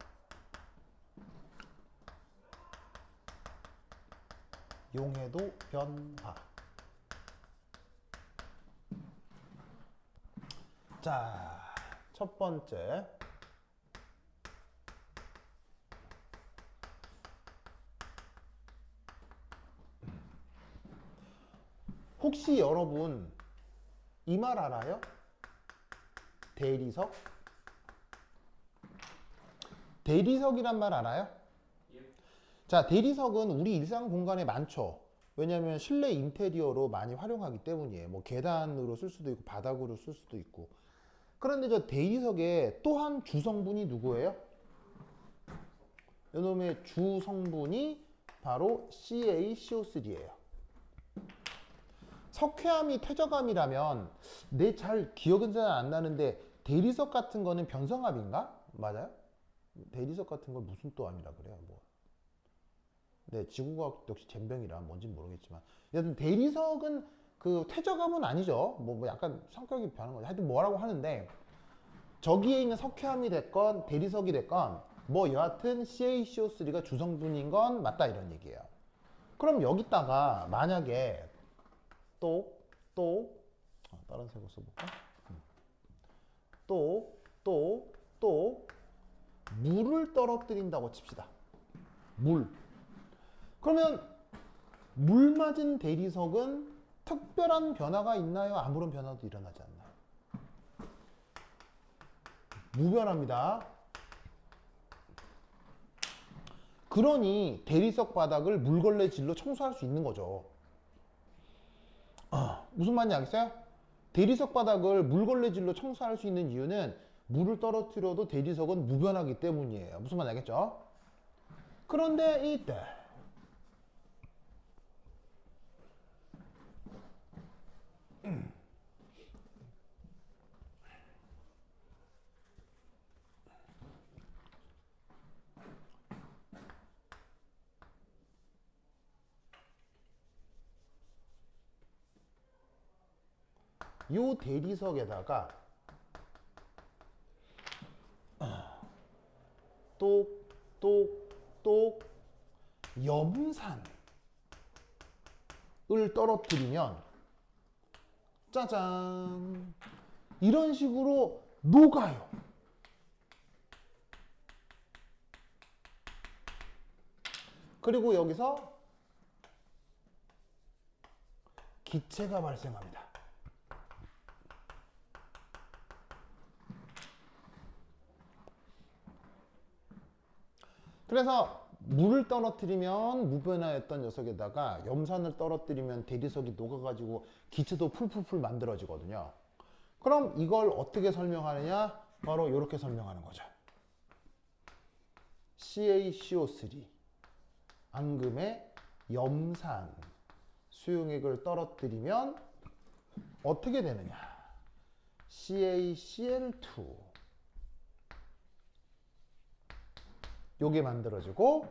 용해도 변화. 자, 첫 번째. 혹시 여러분 이 말 알아요? 대리석? 대리석이란 말 알아요? 자, 대리석은 우리 일상 공간에 많죠. 왜냐하면 실내 인테리어로 많이 활용하기 때문이에요. 뭐 계단으로 쓸 수도 있고 바닥으로 쓸 수도 있고. 그런데 저 대리석의 또한 주성분이 누구예요? 이놈의 주성분이 바로 CaCO3예요. 석회암이 퇴적암이라면 내 잘 기억은 잘 안 나는데 대리석 같은 거는 변성암인가? 맞아요? 대리석 같은 걸 무슨 또 암이라 그래요? 뭐. 네, 지구과학 역시 젬병이라 뭔진 모르겠지만 여튼 대리석은 그 퇴적암은 아니죠. 뭐 약간 성격이 변한 거죠. 하여튼 뭐라고 하는데 저기에 있는 석회암이 됐건 대리석이 됐건 뭐 여하튼 CaCO3가 주성분인 건 맞다 이런 얘기예요. 그럼 여기다가 만약에 다른 색을 써볼까? 또 물을 떨어뜨린다고 칩시다. 물. 그러면 물 맞은 대리석은 특별한 변화가 있나요? 아무런 변화도 일어나지 않나요? 무변합니다. 그러니 대리석 바닥을 물걸레질로 청소할 수 있는 거죠. 무슨 말인지 알겠어요? 대리석 바닥을 물걸레질로 청소할 수 있는 이유는 물을 떨어뜨려도 대리석은 무변하기 때문이에요. 무슨 말인지 알겠죠? 그런데 이때 요 대리석에다가 또 염산을 떨어뜨리면 짜잔 이런 식으로 녹아요. 그리고 여기서 기체가 발생합니다. 그래서 물을 떨어뜨리면 무변화했던 녀석에다가 염산을 떨어뜨리면 대리석이 녹아가지고 기체도 풀풀풀 만들어지거든요. 그럼 이걸 어떻게 설명하느냐? 바로 이렇게 설명하는 거죠. CaCO3 앙금의 염산 수용액을 떨어뜨리면 어떻게 되느냐? CaCl2 요게 만들어지고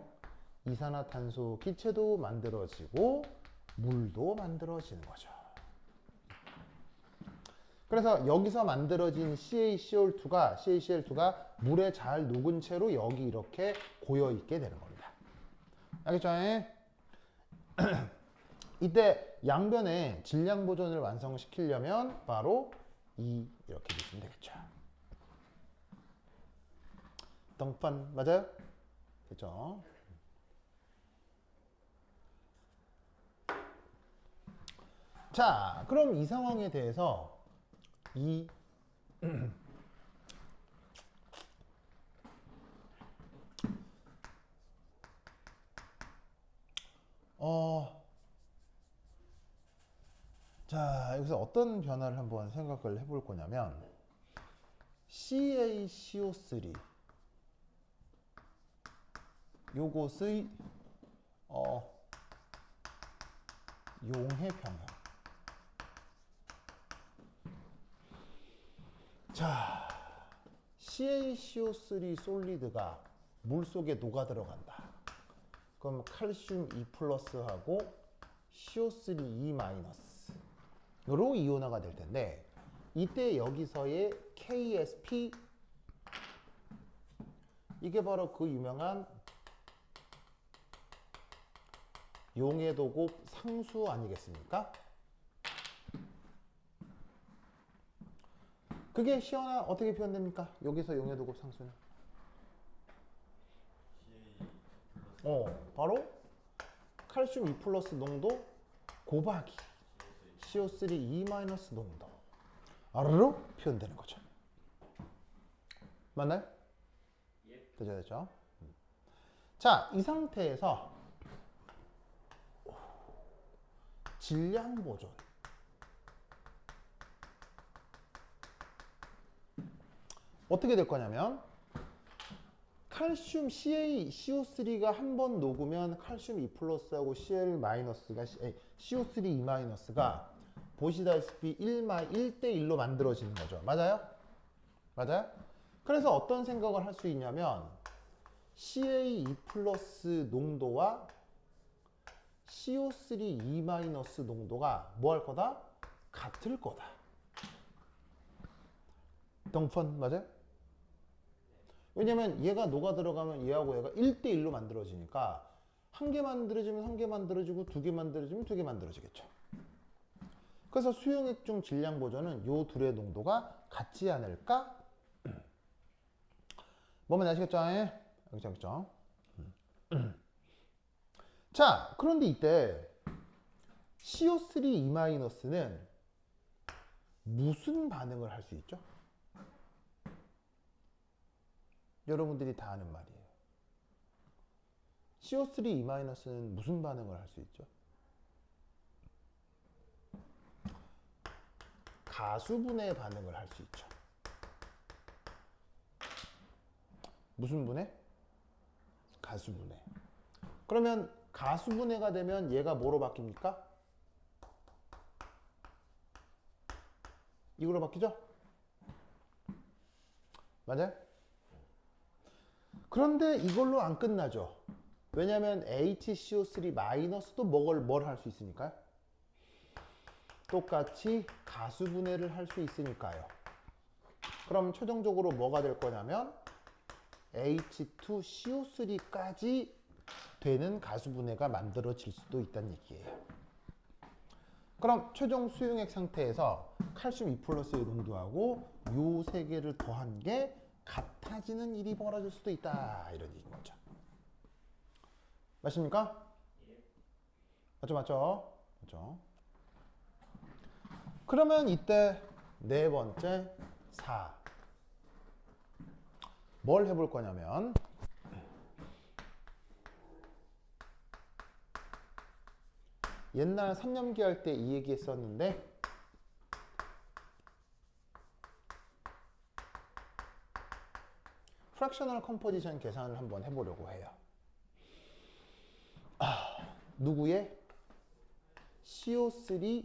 이산화탄소 기체도 만들어지고 물도 만들어지는 거죠. 그래서 여기서 만들어진 CaCl2가 물에 잘 녹은 채로 여기 이렇게 고여 있게 되는 겁니다. 알겠죠? 이때 양변의 질량 보존을 완성시키려면 바로 이렇게 보시면 되겠죠. 덩판 맞아요? 그렇죠? 자, 그럼 이 상황에 대해서 자, 여기서 어떤 변화를 한번 생각을 해볼 거냐면 CaCO3 요것의 용해 평형. 자, CaCO3 솔리드가 물속에 녹아 들어간다. 그럼 칼슘 2+하고 CO3 2-로 이온화가 될 텐데 이때 여기서의 KSP 이게 바로 그 유명한 용해도곱 상수 아니겠습니까? 그게 시원하 어떻게 표현됩니까? 여기서 용해도곱 상수는 바로 칼슘 2+ 농도 곱하기 CO3 2- 농도 로 표현되는 거죠. 맞나요? 됐죠? 자, 이 상태에서 질량 보존 어떻게 될 거냐면 칼슘 CaCO3가 한 번 녹으면 칼슘 2+하고 CO3 2-가 보시다시피 1대1로 만들어지는 거죠. 맞아요? 맞아요? 그래서 어떤 생각을 할 수 있냐면 Ca2+ 농도와 CO3 2- 농도가 뭐 할 거다? 같을 거다. 동펀 맞아요? 왜냐면 얘가 녹아 들어가면 얘하고 얘가 1대1로 만들어지니까 한 개 만들어지면 한 개 만들어지고 두 개 만들어지면 두 개 만들어지겠죠. 그래서 수용액 중 질량 보존은 요 둘의 농도가 같지 않을까? 뭐면 아시겠죠? 알겠죠? 자, 그런데 이때 CO3 2-는 무슨 반응을 할 수 있죠? 여러분들이 다 아는 말이에요. CO3 2-는 무슨 반응을 할 수 있죠? 가수분해 반응을 할 수 있죠. 무슨 분해? 가수분해. 그러면 가수분해가 되면 얘가 뭐로 바뀝니까? 이거로 바뀌죠? 맞아요? 그런데 이걸로 안 끝나죠. 왜냐하면 HCO3-도 뭘 할 수 있으니까요? 똑같이 가수분해를 할 수 있으니까요. 그럼 최종적으로 뭐가 될 거냐면 H2CO3까지 되는 가수분해가 만들어질 수도 있다는 얘기예요. 그럼 최종 수용액 상태에서 칼슘 2+의 농도하고 요 세 개를 더한 게 같아지는 일이 벌어질 수도 있다. 이런 얘기인 거죠. 맞습니까? 맞죠? 그러면 이때 네 번째 4. 뭘 해볼 거냐면 옛날 3년기 할 때 이 얘기 했었는데 프랙셔널 컴포지션 계산을 한번 해보려고 해요. 누구의? CO3E-에.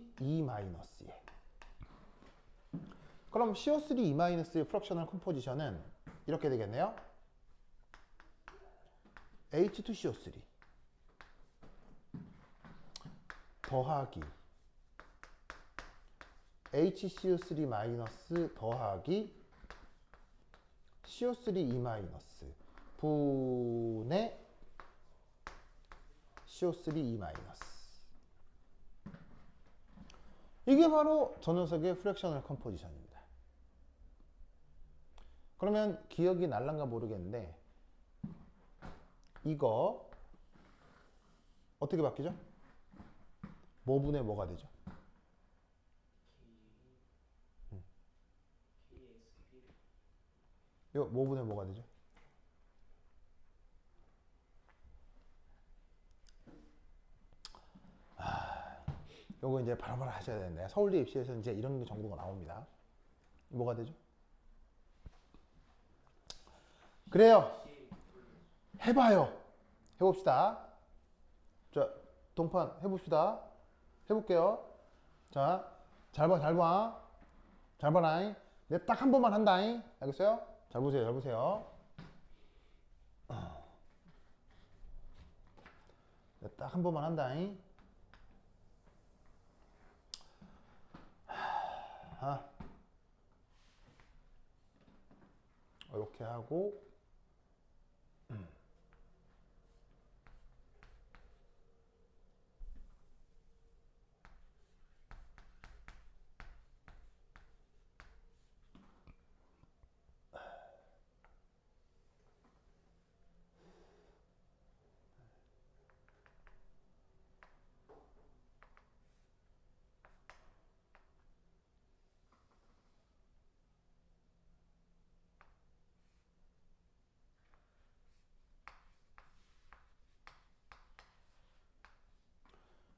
그럼 CO3E-의 프랙셔널 컴포지션은 이렇게 되겠네요. H2CO3 더하기 HCO3- 더하기 CO3E- 분의 CO3E-. 이게 바로 저 녀석의 프랙셔널 컴포지션입니다. 그러면 기억이 날란가 모르겠는데 이거 어떻게 바뀌죠? 뭐 분의 뭐가 되죠? 이거 뭐 분의 뭐가 되죠? 요거 이제 바로바로 하셔야 되는데 서울대 입시에서 이제 이런 정보가 나옵니다. 뭐가 되죠? 그래요. 해봐요. 해봅시다. 자, 동판 해봅시다. 해볼게요. 자, 잘 봐. 잘 봐라잉. 내가 딱 한 번만 한다잉. 알겠어요? 잘 보세요. 내가 딱 한 번만 한다잉. 이렇게 하고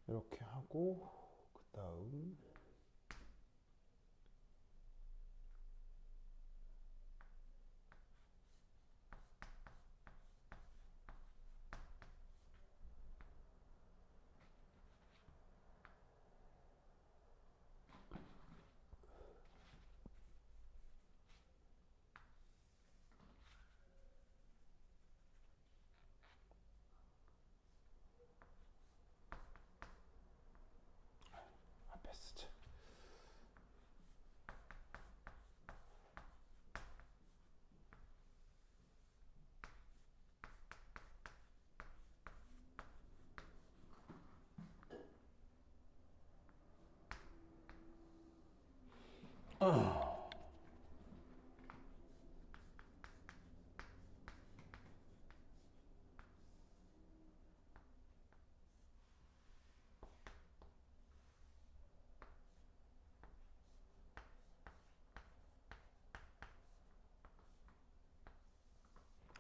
이렇게 하고 그 다음 베스트.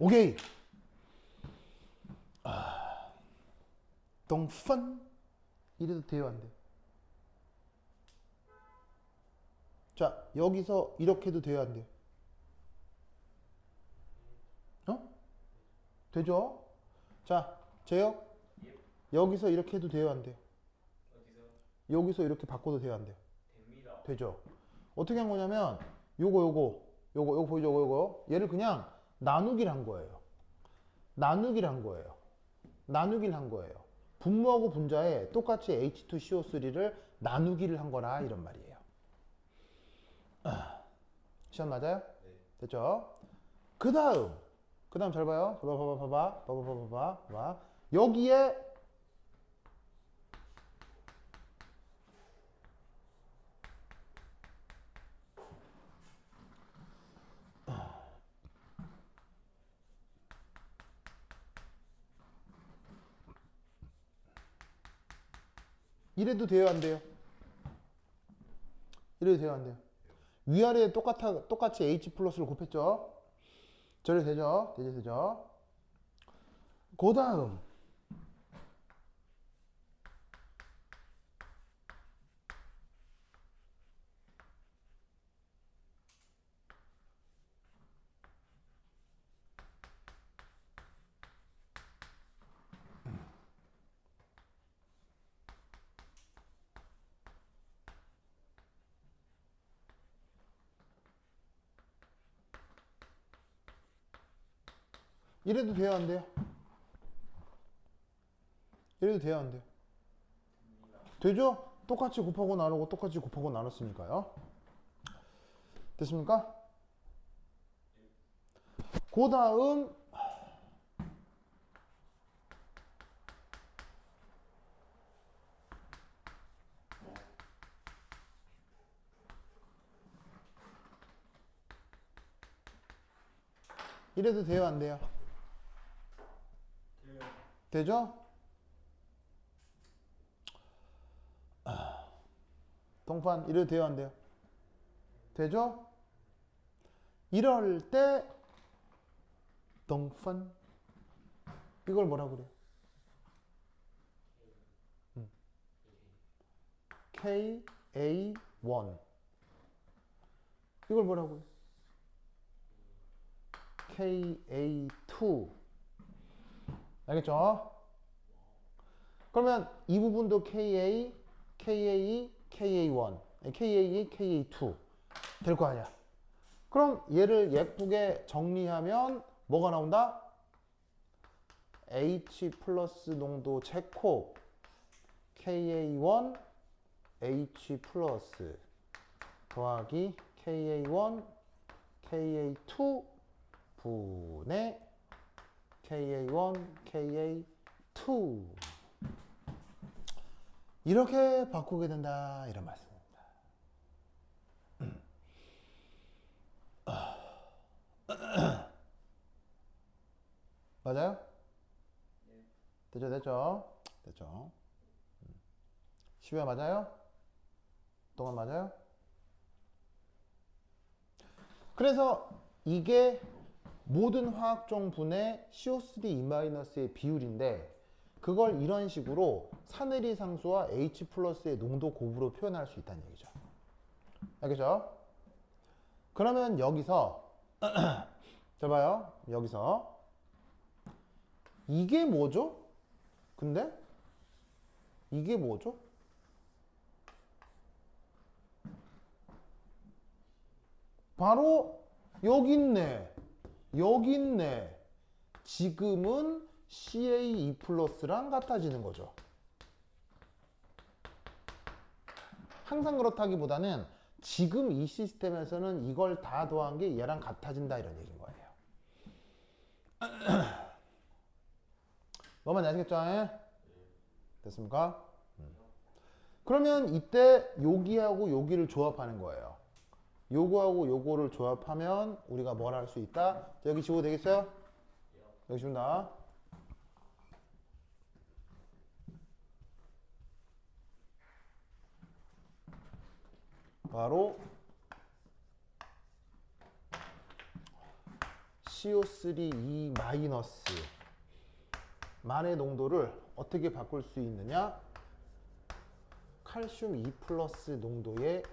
오케이. 동판 이래도 돼요, 안 돼요? 자, 여기서 이렇게 해도 돼요, 안 돼요? 되죠? 자, 제요? 여기서 이렇게 해도 돼요, 안 돼요? 어디서? 여기서 이렇게 바꿔도 돼요, 안 돼요? 됩니다. 되죠? 어떻게 한 거냐면 요거 보이죠? 요거 얘를 그냥 나누기를 한 거예요. 분모하고 분자에 똑같이 H2CO3를 나누기를 한 거라 이런 말이에요. 시험 맞아요? 네. 됐죠? 그 다음 잘 봐요. 봐봐. 여기에 이래도 돼요, 안 돼요? 이래도 돼요, 안 돼요? 위아래에 똑같이 H 플러스를 곱했죠? 저래 되죠? 되죠? 그 다음 이래도 돼요, 안 돼요? 이래도 돼요, 안 돼요? 되죠? 똑같이 곱하고 나누고 똑같이 곱하고 나눴으니까요. 됐습니까? 그 다음 이래도 돼요, 안 돼요? 되죠? 동판 이래도 돼요, 안 돼요? 되죠? 이럴 때 동판 이걸 뭐라고 그래요? KA1 이걸 뭐라고 해요? KA2 알겠죠? 그러면 이 부분도 KA, KA2, KA1 KA2, KA2 될 거 아니야. 그럼 얘를 예쁘게 정리하면 뭐가 나온다? H 플러스 농도 제곱 KA1 H 플러스 더하기 KA1 KA2 분의 KA1 KA2 이렇게 바꾸게 된다 이런 말씀입니다. 맞아요? 됐죠? 10회 맞아요? 동안 맞아요? 그래서 이게 모든 화학종분의 CO3-의 비율인데 그걸 이런 식으로 사내리 상수와 H 플러스의 농도 곱으로 표현할 수 있다는 얘기죠. 알겠죠? 그러면 여기서 자 봐요. 여기서 이게 뭐죠? 근데 이게 뭐죠? 바로 여기 있네. 지금은 CA2 플러스랑 같아지는 거죠. 항상 그렇다기보다는 지금 이 시스템에서는 이걸 다 더한 게 얘랑 같아진다 이런 얘기인 거예요. 뭐만 아시겠죠? 됐습니까? 그러면 이때 여기하고 여기를 조합하는 거예요. 요거하고 요거를 조합하면 우리가 뭘 할 수 있다? 자, 여기 지워도 되겠어요? 여기 지운다. 바로 CO3 마이너스 만의 농도를 어떻게 바꿀 수 있느냐? 칼슘 2 플러스 농도의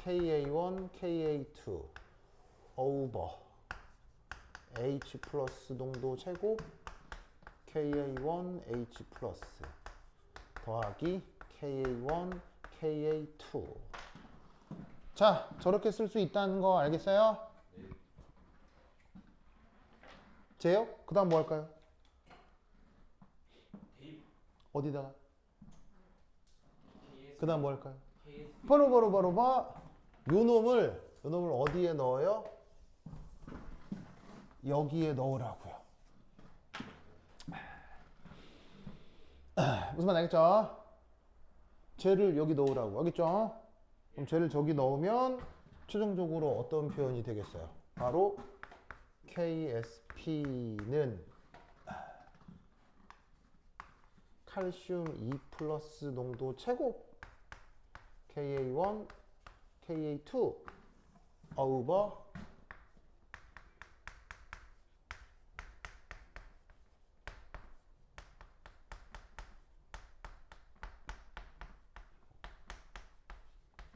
KA1, KA2 over H 플러스 농도 제곱 KA1, H 플러스 더하기 KA1, KA2 자, 저렇게 쓸 수 있다는 거 알겠어요? 제요? 그 다음 뭐 할까요? 어디다가? 그 다음 뭐 할까요? 바로 요 놈을 어디에 넣어요? 여기에 넣으라고요. 무슨 말 알겠죠? 쟤를 여기 넣으라고 알겠죠? 그럼 쟤를 저기 넣으면 최종적으로 어떤 표현이 되겠어요? 바로 KSP는 칼슘 2 플러스 농도 제곱 KA1, KA2 over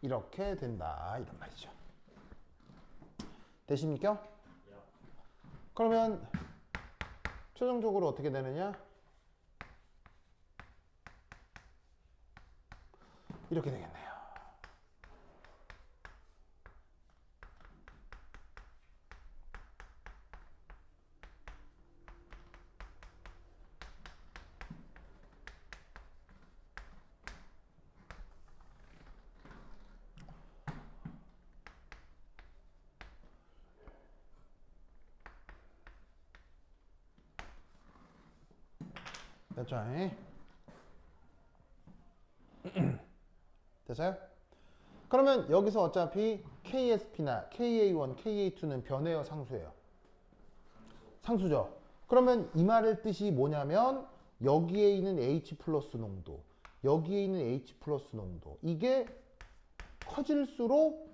이렇게 된다 이런 말이죠. 되십니까? 그러면 최종적으로 어떻게 되느냐? 이렇게 되겠네요. 됐죠? 됐어요? 그러면 여기서 어차피 KSP나 KA1, KA2는 변해요, 상수예요? 상수죠. 그러면 이 말의 뜻이 뭐냐면 여기에 있는 H 플러스 농도, 여기에 있는 H 플러스 농도 이게 커질수록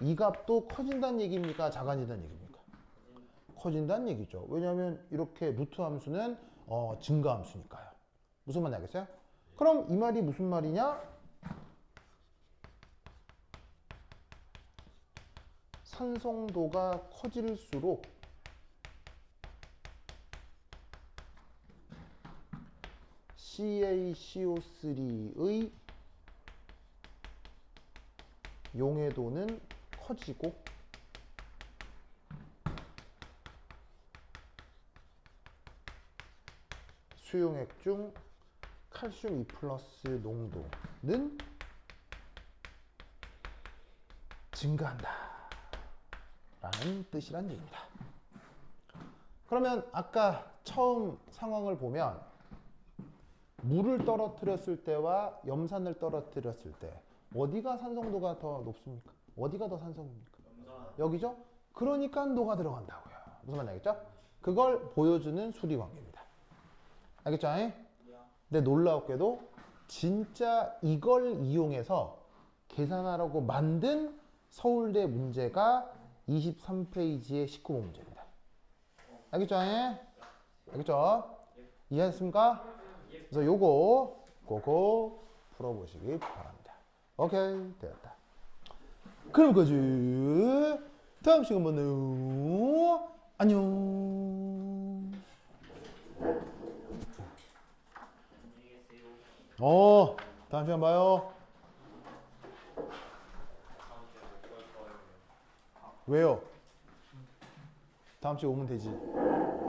이 값도 커진다는 얘기입니까? 작아진다는 얘기입니까? 커진다는 얘기죠. 왜냐하면 이렇게 루트 함수는 증가 함수니까요. 무슨 말인지 알겠어요? 그럼 이 말이 무슨 말이냐? 산성도가 커질수록 CaCO3의 용해도는 커지고 수용액 중 칼슘 2 플러스 농도는 증가한다 라는 뜻이란 얘기입니다. 그러면 아까 처음 상황을 보면 물을 떨어뜨렸을 때와 염산을 떨어뜨렸을 때 어디가 산성도가 더 높습니까? 어디가 더 산성입니까? 여기죠? 그러니까 노가 들어간다고요. 무슨 말인지 알겠죠? 그걸 보여주는 수리 관계입니다. 알겠죠? 근데 놀라웠게도 진짜 이걸 이용해서 계산하라고 만든 서울대 문제가 23페이지의 19번 문제입니다. 알겠죠? 알겠죠? 이해하셨습니까? 그래서 요거 그거 풀어보시기 바랍니다. 오케이, 되었다. 그럼 그지 다음 시간 만나요. 안녕. 다음 시간 봐요. 왜요? 다음 주에 오면 되지.